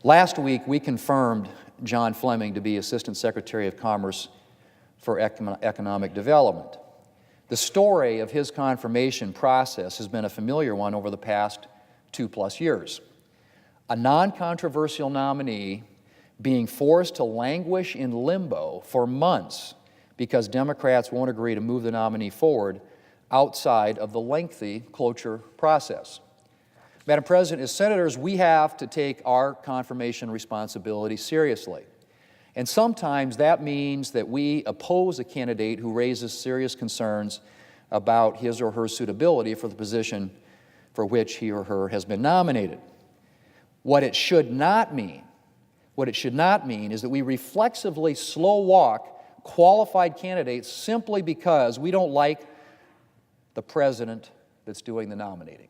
Last week, we confirmed John Fleming to be Assistant Secretary of Commerce for Economic Development. The story of his confirmation process has been a familiar one over the past 2+ years. A non-controversial nominee being forced to languish in limbo for months because Democrats won't agree to move the nominee forward outside of the lengthy cloture process. Madam President, as senators, we have to take our confirmation responsibility seriously. And sometimes that means that we oppose a candidate who raises serious concerns about his or her suitability for the position for which he or her has been nominated. What it should not mean is that we reflexively slow walk qualified candidates simply because we don't like the president that's doing the nominating.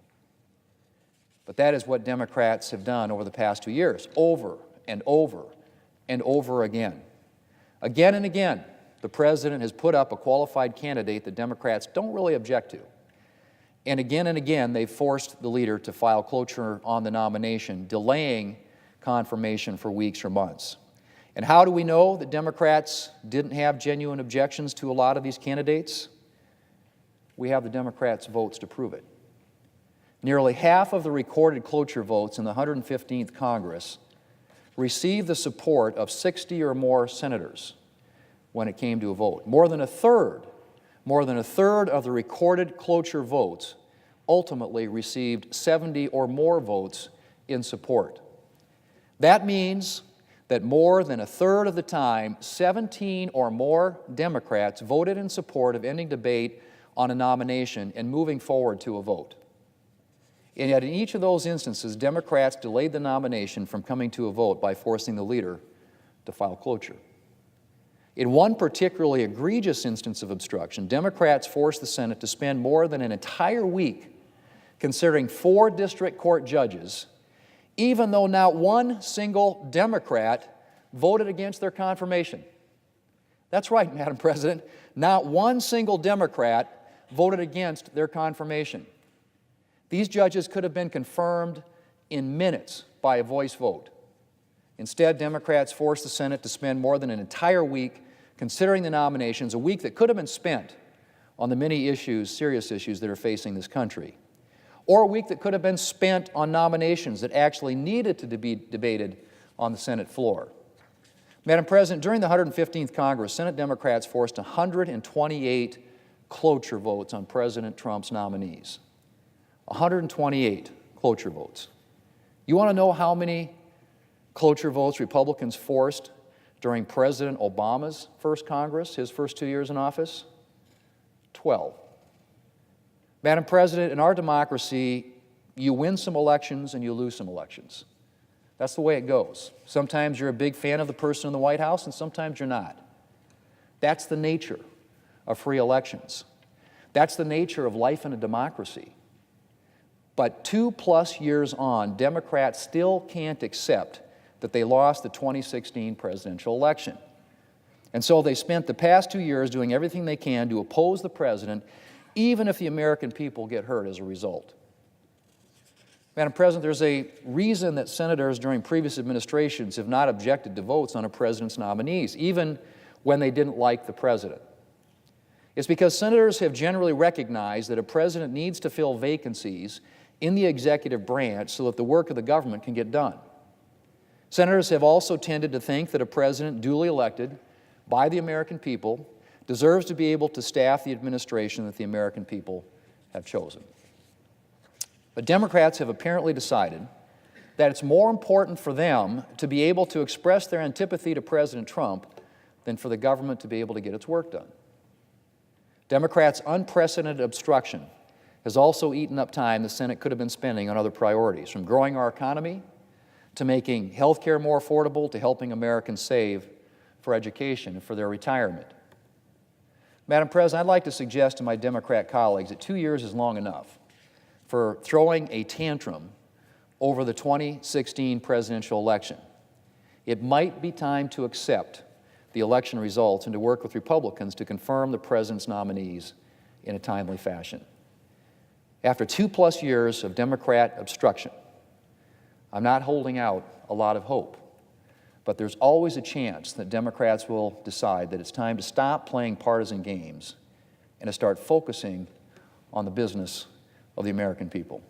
But that is what Democrats have done over the past 2 years, over and over and over again. Again and again, the president has put up a qualified candidate that Democrats don't really object to. And again, they've forced the leader to file cloture on the nomination, delaying confirmation for weeks or months. And how do we know that Democrats didn't have genuine objections to a lot of these candidates? We have the Democrats' votes to prove it. Nearly half of the recorded cloture votes in the 115th Congress received the support of 60 or more senators when it came to a vote. More than a third of the recorded cloture votes ultimately received 70 or more votes in support. That means that more than a third of the time, 17 or more Democrats voted in support of ending debate on a nomination and moving forward to a vote. And yet in each of those instances, Democrats delayed the nomination from coming to a vote by forcing the leader to file cloture. In one particularly egregious instance of obstruction, Democrats forced the Senate to spend more than an entire week considering 4 district court judges, even though not one single Democrat voted against their confirmation. That's right, Madam President, not one single Democrat voted against their confirmation. These judges could have been confirmed in minutes by a voice vote. Instead, Democrats forced the Senate to spend more than an entire week considering the nominations, a week that could have been spent on the many issues, serious issues that are facing this country, or a week that could have been spent on nominations that actually needed to be debated on the Senate floor. Madam President, during the 115th Congress, Senate Democrats forced 128 cloture votes on President Trump's nominees. 128 cloture votes. You want to know how many cloture votes Republicans forced during President Obama's first Congress, his first 2 years in office? 12. Madam President, in our democracy, you win some elections and you lose some elections. That's the way it goes. Sometimes you're a big fan of the person in the White House and sometimes you're not. That's the nature of free elections. That's the nature of life in a democracy. But 2+ years on, Democrats still can't accept that they lost the 2016 presidential election. And so they spent the past 2 years doing everything they can to oppose the president, even if the American people get hurt as a result. Madam President, there's a reason that senators during previous administrations have not objected to votes on a president's nominees, even when they didn't like the president. It's because senators have generally recognized that a president needs to fill vacancies in the executive branch so that the work of the government can get done. Senators have also tended to think that a president duly elected by the American people deserves to be able to staff the administration that the American people have chosen. But Democrats have apparently decided that it's more important for them to be able to express their antipathy to President Trump than for the government to be able to get its work done. Democrats' unprecedented obstruction has also eaten up time the Senate could have been spending on other priorities, from growing our economy to making health care more affordable to helping Americans save for education and for their retirement. Madam President, I'd like to suggest to my Democrat colleagues that 2 years is long enough for throwing a tantrum over the 2016 presidential election. It might be time to accept the election results and to work with Republicans to confirm the president's nominees in a timely fashion. After 2+ years of Democrat obstruction, I'm not holding out a lot of hope, but there's always a chance that Democrats will decide that it's time to stop playing partisan games and to start focusing on the business of the American people.